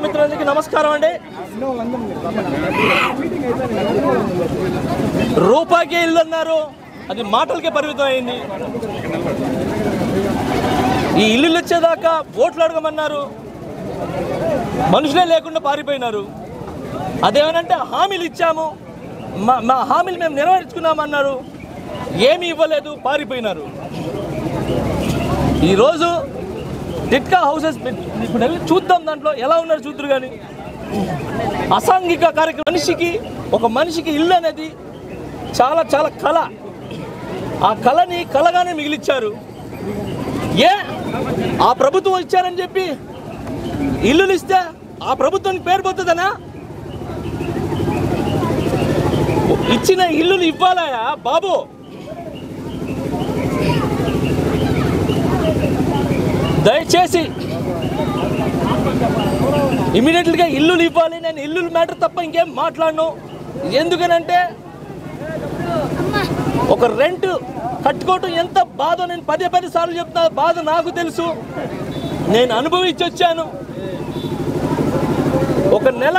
మిత్రులకి నమస్కారం అండి. రూపాయికే ఇల్లు అన్నారు, అది మాటలకే పరిమితం అయింది. ఈ ఇల్లు వచ్చేదాకా ఓట్లు అడగమన్నారు, మనుషులే లేకుండా పారిపోయినారు. అదేమనంటే హామీలు ఇచ్చాము, మా హామీలు మేము నెరవేర్చుకున్నామన్నారు, ఏమీ ఇవ్వలేదు, పారిపోయినారు. ఈరోజు టిట్కా హౌసెస్ ఇప్పుడు వెళ్ళి చూద్దాం, దాంట్లో ఎలా ఉన్నారు చూద్దరు. కానీ అసాంఘిక కార్యక్రమం, ఒక మనిషికి ఇల్లు అనేది చాలా చాలా కళ. ఆ కళని కళగానే మిగిలిచ్చారు. ఆ ప్రభుత్వం ఇచ్చారని చెప్పి ఇల్లులు ఇస్తే ఆ ప్రభుత్వానికి పేరు పోతుందనా? ఇచ్చిన ఇల్లులు ఇవ్వాలయా బాబు? దయచేసి ఇమీడియట్గా ఇల్లులు ఇవ్వాలి. నేను ఇల్లుల మ్యాటర్ తప్ప ఇంకేం మాట్లాడను. ఎందుకనంటే ఒక రెంట్ కట్టుకోవటం ఎంత బాధో నేను పదే సార్లు చెప్తున్నా. బాధ నాకు తెలుసు, నేను అనుభవించి వచ్చాను. ఒక నెల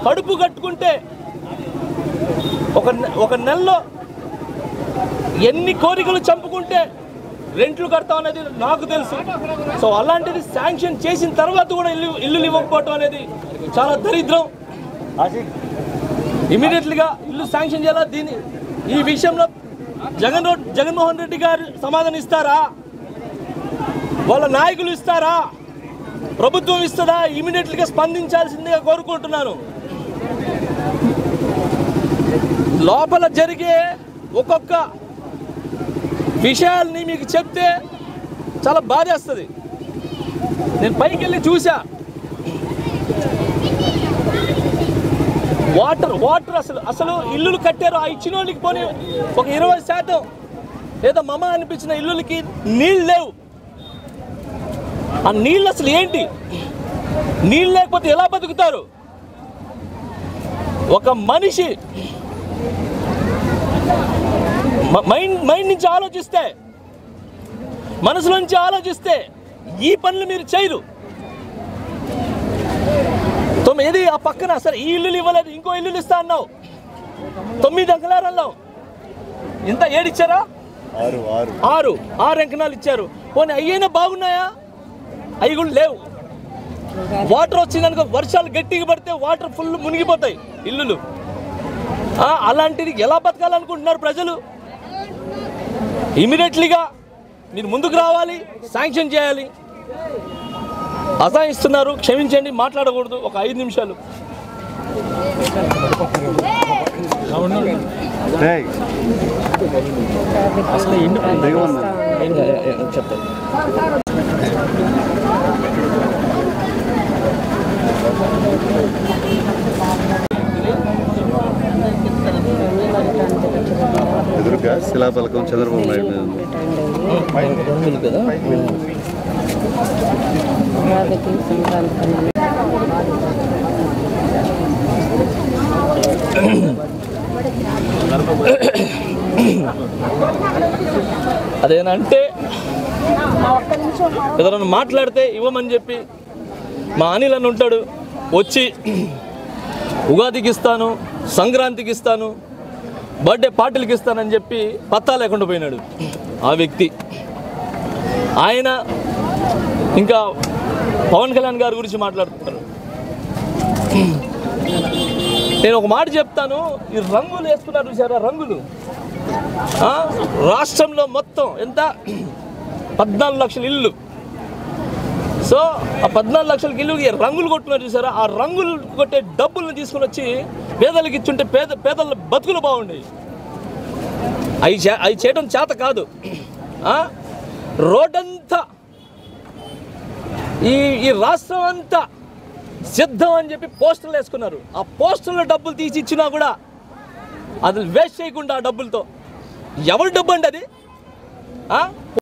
కడుపు కట్టుకుంటే ఒక నెలలో ఎన్ని కోరికలు చంపుకుంటే రెంట్లు కడతాం అనేది నాకు తెలుసు. సో అలాంటిది శాంక్షన్ చేసిన తర్వాత కూడా ఇల్లు ఇవ్వకపోవటం అనేది చాలా దరిద్రం. ఇమీడియట్లీగా ఇల్లు శాంక్షన్ చేయాలి. ఈ విషయంలో జగన్మోహన్ రెడ్డి గారు సమాధానం ఇస్తారా? వాళ్ళ నాయకులు ఇస్తారా? ప్రభుత్వం ఇస్తుందా? ఇమీడియట్లీగా స్పందించాల్సిందిగా కోరుకుంటున్నాను. లోపల జరిగే ఒక్కొక్క విషయాల్ని మీకు చెప్తే చాలా బాధేస్తుంది. నేను పైకి వెళ్ళి చూసా, వాటర్ అసలు ఇల్లులు కట్టారు. ఆ ఇచ్చిన వాళ్ళకి పోనీ ఒక 20% లేదా మమ అనిపించిన ఇల్లులకి నీళ్ళు లేవు. ఆ నీళ్ళు అసలు ఏంటి? నీళ్ళు లేకపోతే ఎలా బతుకుతారు? ఒక మనిషి మైండ్ నుంచి ఆలోచిస్తే, మనసులో నుంచి ఆలోచిస్తే ఈ పనులు మీరు చేయరు. ఏది ఆ పక్కన సరే ఈ ఇల్లులు ఇవ్వలేదు, ఇంకో ఇల్లులు ఇస్తా అన్నావు. 9 అంకణాలు అన్నావు. ఇంత 7 ఇచ్చారా? 6 అంకణాలు ఇచ్చారు. పోనీ అయ్యైనా బాగున్నాయా? అవి కూడా లేవు. వాటర్ వచ్చిందనుకో, వర్షాలు గట్టిగా పడితే వాటర్ ఫుల్ మునిగిపోతాయి ఇల్లులు. అలాంటిది ఎలా బతకాలనుకుంటున్నారు ప్రజలు? ఇమీడియట్లీగా మీరు ముందుకు రావాలి, శాంక్షన్ చేయాలి. అసహిస్తున్నారు, క్షమించండి, మాట్లాడకూడదు. ఒక 5 నిమిషాలు. చెప్తాను. ఎదురుగా శిలాఫలకం చంద్రబాబు నాయుడు కదా. అదేనంటే ఎవరైనా మాట్లాడితే ఇవ్వమని చెప్పి మా అనిల్ అని ఉంటాడు, వచ్చి ఉగాదికి ఇస్తాను, సంక్రాంతికి ఇస్తాను, బర్త్డే పార్టీలకి ఇస్తానని చెప్పి పత్తా లేకుండా పోయినాడు ఆ వ్యక్తి. ఆయన ఇంకా పవన్ కళ్యాణ్ గారి గురించి మాట్లాడుతున్నారు. నేను ఒక మాట చెప్తాను, ఈ రంగులు వేసుకున్నారు చూసారా? రంగులు రాష్ట్రంలో మొత్తం ఎంత 14 లక్షల ఇల్లు. సో ఆ 14 లక్షల ఇల్లుకి రంగులు కొట్టున్నారు చూసారా? ఆ రంగులు కొట్టే డబ్బులను తీసుకుని వచ్చి పేదలకు ఇచ్చుంటే పేదల బతుకులు బాగుండేవి. అవి చేయడం చేత కాదు. రోడ్డంతా ఈ రాష్ట్రం అంతా సిద్ధం అని చెప్పి పోస్టర్లు వేసుకున్నారు. ఆ పోస్టర్ల డబ్బులు తీసి ఇచ్చినా కూడా అది వేస్ట్ చేయకుండా ఆ డబ్బులతో ఎవరి డబ్బు అండి అది?